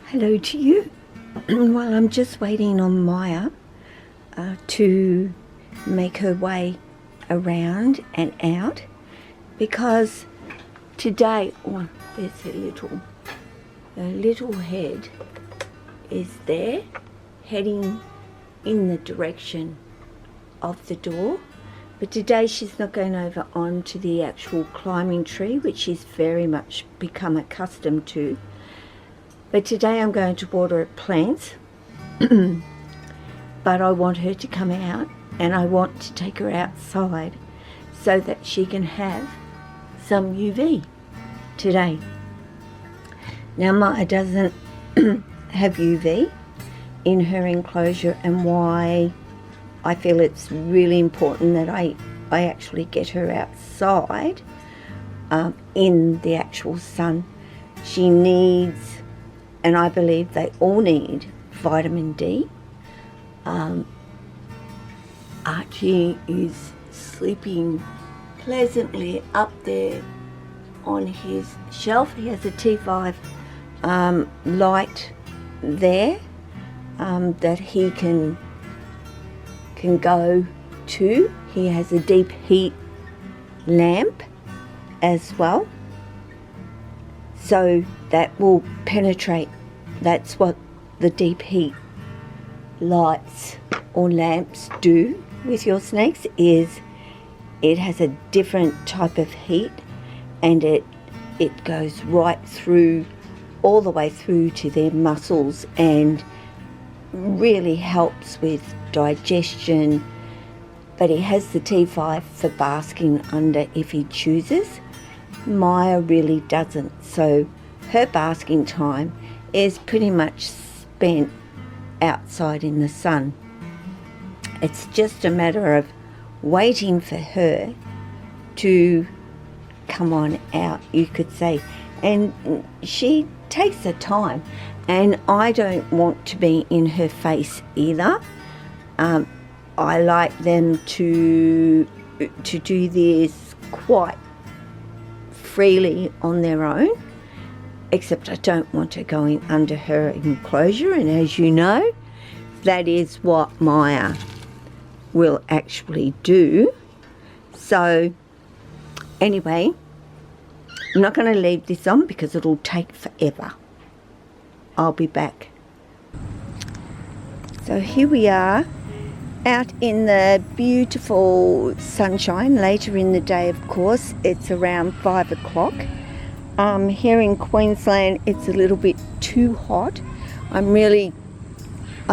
Hello to you. Well, I'm just waiting on Maya to make her way around and out, because today, oh, there's a little head is there heading in the direction of the door, but today she's not going over onto the actual climbing tree, which she's very much become accustomed to. But today I'm going to water her plants, but I want her to come out, and I want to take her outside so that she can have some UV today. Now Maya doesn't have UV in her enclosure, and why I feel it's really important that I actually get her outside in the actual sun. She needs, and I believe they all need, vitamin D. Archie is sleeping pleasantly up there on his shelf. He has a T5 light there that he can go to. He has a deep heat lamp as well, so that will penetrate. That's what the deep heat lights or lamps do with your snakes, is it has a different type of heat, and it goes right through, all the way through to their muscles, and really helps with digestion. But he has the T5 for basking under if he chooses. Maya really doesn't, so her basking time is pretty much spent outside in the sun. It's just a matter of waiting for her to come on out, you could say, and she takes her time, and I don't want to be in her face either. I like them to do this quite freely on their own, except I don't want her going under her enclosure, and as you know, that is what Maya will actually do. So anyway, I'm not going to leave this on because it'll take forever. I'll be back. So here we are out in the beautiful sunshine. Later in the day, of course, it's around 5 o'clock. Here in Queensland it's a little bit too hot. I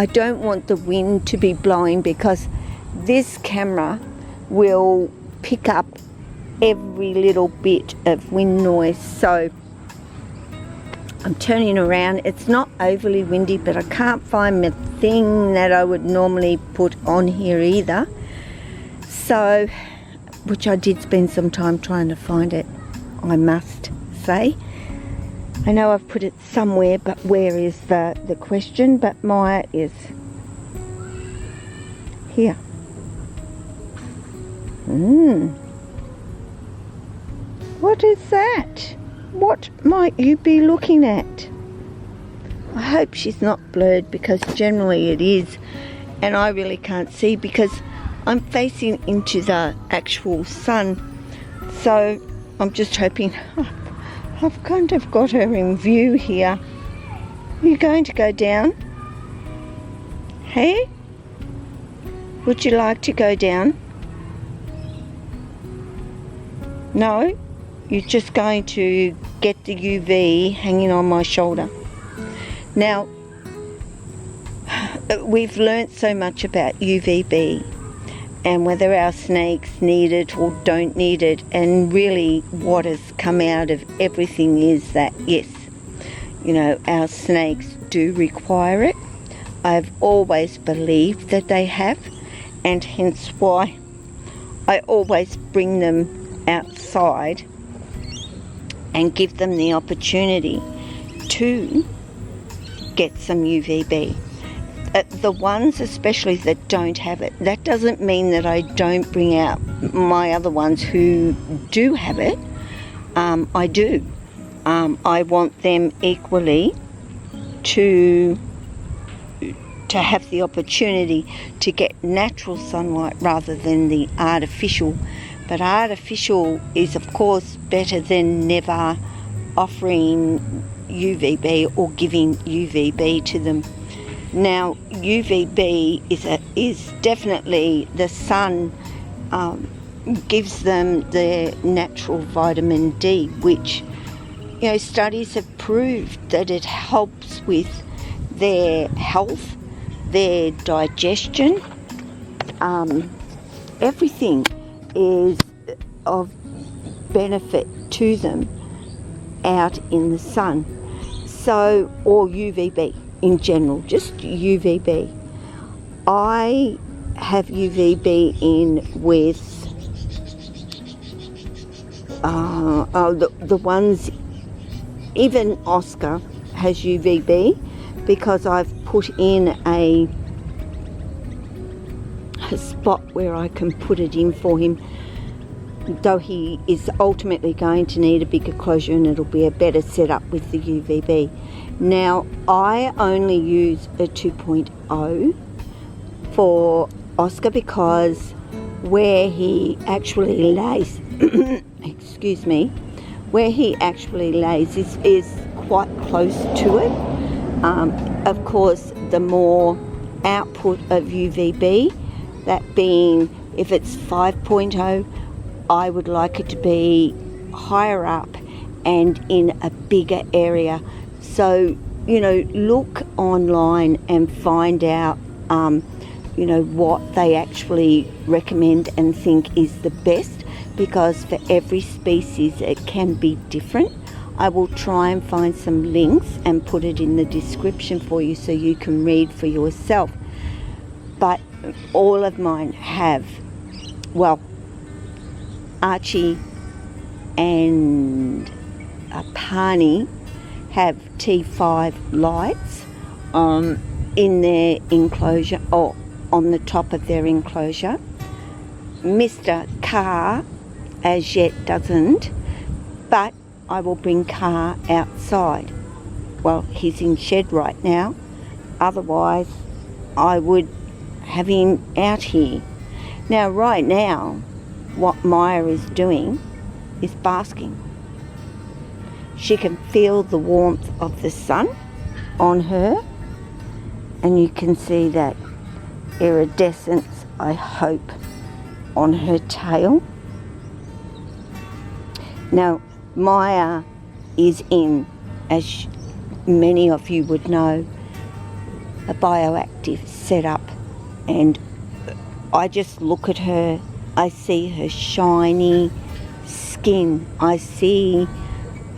don't want the wind to be blowing, because this camera will pick up every little bit of wind noise. So I'm turning around. It's not overly windy, but I can't find the thing that I would normally put on here either. So, which I did spend some time trying to find it, I must say. I know I've put it somewhere, but where is the question? But Maya is here. What is that? What might you be looking at? I hope she's not blurred, because generally it is, and I really can't see because I'm facing into the actual sun. So I'm just hoping. I've kind of got her in view here. Are you going to go down? Hey? Would you like to go down? No? You're just going to get the UV hanging on my shoulder. Now, we've learnt so much about UVB and whether our snakes need it or don't need it, and really what has come out of everything is that yes, you know, our snakes do require it. I've always believed that they have, and hence why I always bring them outside and give them the opportunity to get some UVB. The ones especially that don't have it, that doesn't mean that I don't bring out my other ones who do have it. I do. I want them equally to have the opportunity to get natural sunlight rather than the artificial. But artificial is of course better than never offering UVB or giving UVB to them. Now UVB is definitely, the sun gives them the natural vitamin D, which, you know, studies have proved that it helps with their health, their digestion, everything is of benefit to them out in the sun. So, or UVB in general, just UVB. I have UVB in with the ones, even Oscar has UVB, because I've put in a spot where I can put it in for him, though he is ultimately going to need a bigger closure and it'll be a better setup with the UVB. Now I only use a 2.0 for Oscar because where he actually lays excuse me, where he actually lays is quite close to it. Of course, the more output of UVB, that being, if it's 5.0, I would like it to be higher up and in a bigger area. So, you know, look online and find out, you know, what they actually recommend and think is the best, because for every species it can be different. I will try and find some links and put it in the description for you so you can read for yourself. But all of mine have, well, Archie and Pani have T5 lights in their enclosure, or on the top of their enclosure. Mr. Carr as yet doesn't, but I will bring Carr outside. Well, he's in shed right now, otherwise I would have him out here. Now right now what Maya is doing is basking. She can feel the warmth of the sun on her, and you can see that iridescence, I hope, on her tail. Now Maya is in, as many of you would know, a bioactive setup, and I just look at her, I see her shiny skin, I see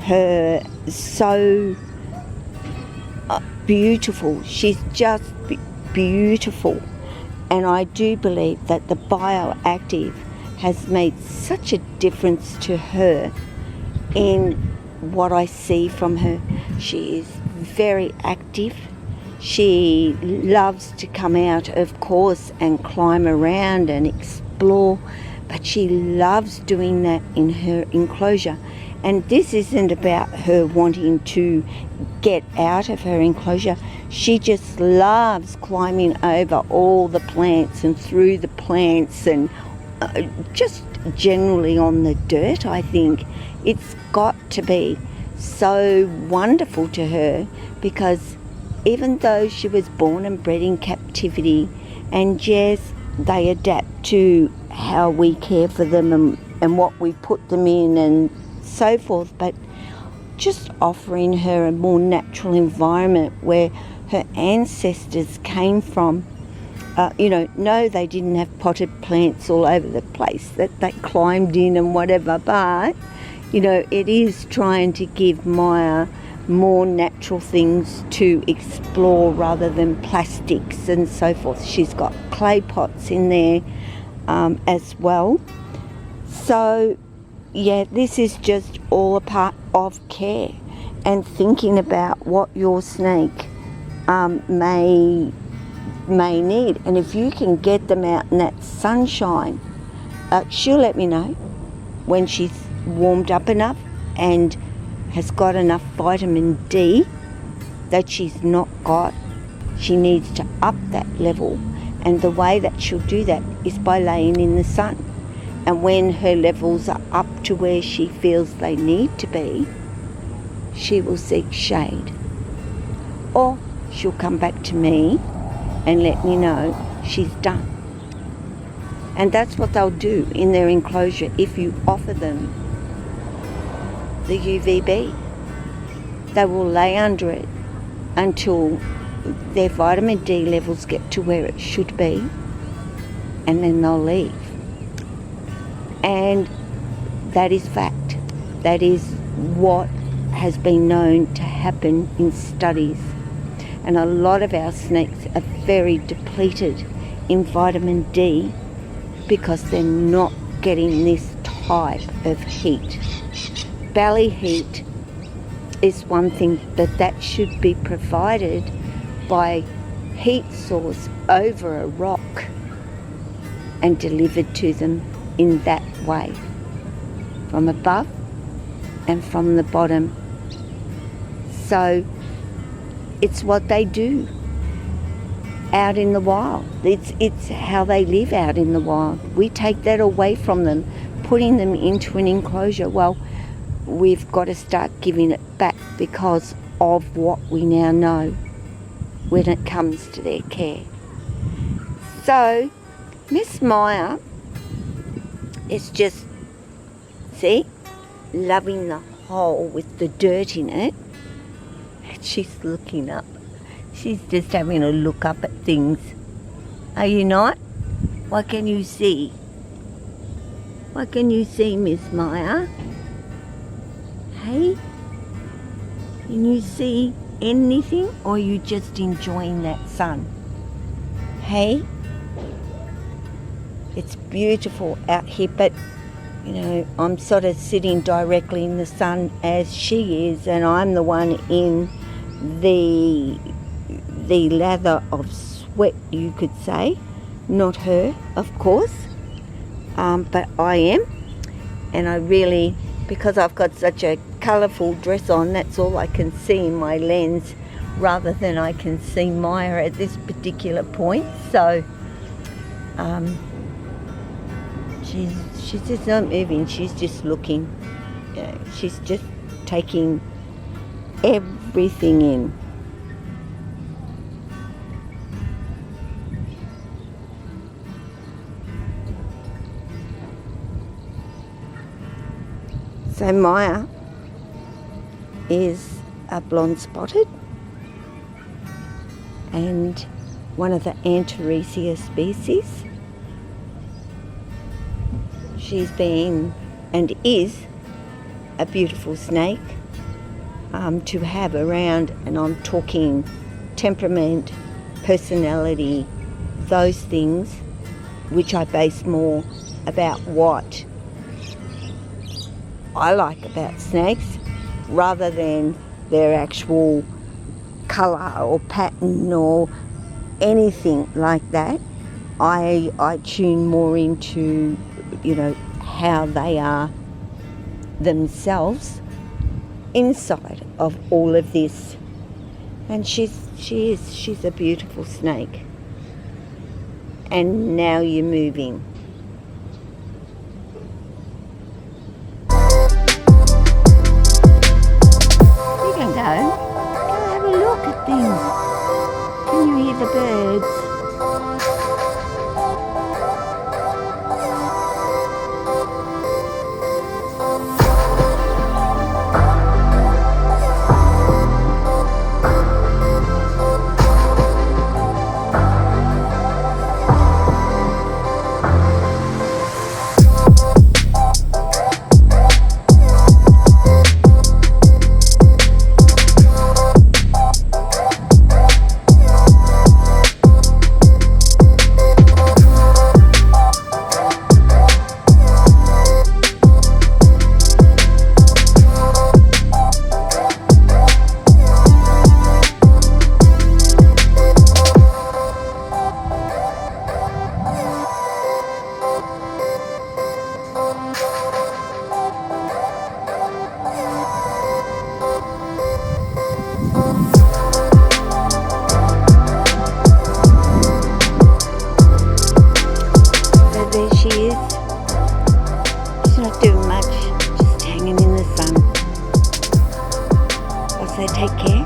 her so beautiful, she's just beautiful, and I do believe that the bioactive has made such a difference to her in what I see from her. She is very active. She loves to come out, of course, and climb around and explore, but she loves doing that in her enclosure. And this isn't about her wanting to get out of her enclosure. She just loves climbing over all the plants and through the plants and just generally on the dirt. I think it's got to be so wonderful to her, because even though she was born and bred in captivity, and yes, they adapt to how we care for them and what we put them in and so forth, but just offering her a more natural environment where her ancestors came from. No, they didn't have potted plants all over the place that they climbed in and whatever, but, it is trying to give Maya more natural things to explore rather than plastics and so forth. She's got clay pots in there as well. So, yeah, this is just all a part of care and thinking about what your snake may need. And if you can get them out in that sunshine, she'll let me know when she's warmed up enough and has got enough vitamin D that she's not got. She needs to up that level, and the way that she'll do that is by laying in the sun. And when her levels are up to where she feels they need to be, she will seek shade. Or she'll come back to me and let me know she's done. And that's what they'll do in their enclosure if you offer them the UVB. They will lay under it until their vitamin D levels get to where it should be, and then they'll leave. And that is fact. That is what has been known to happen in studies. And a lot of our snakes are very depleted in vitamin D because they're not getting this type of heat. Belly heat is one thing, but that should be provided by heat source over a rock and delivered to them in that way, from above and from the bottom. So it's what they do out in the wild. It's how they live out in the wild. We take that away from them, putting them into an enclosure. Well, we've got to start giving it back because of what we now know when it comes to their care. So Miss Maya is just, see, loving the hole with the dirt in it. And she's looking up. She's just having a look up at things. Are you not? What can you see? What can you see, Miss Maya? Hey? Can you see anything, or are you just enjoying that sun? Hey? It's beautiful out here, but you know, I'm sort of sitting directly in the sun as she is, and I'm the one in the lather of sweat, you could say. Not her, of course, but I am. And I really, because I've got such a colourful dress on, that's all I can see in my lens, rather than I can see Maya at this particular point. So she's just not moving, she's just looking. You know, she's just taking everything in. So Maya is a blonde spotted and one of the Antaresia species. She's been and is a beautiful snake to have around, and I'm talking temperament, personality, those things, which I base more about what I like about snakes rather than their actual colour or pattern or anything like that. I tune more into, you know, how they are themselves inside of all of this. And she's a beautiful snake. And now you're moving. You can go have a look at things. Can you hear the birds? take care.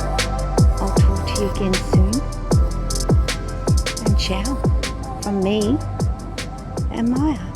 I'll talk to you again soon. And ciao from me and Maya.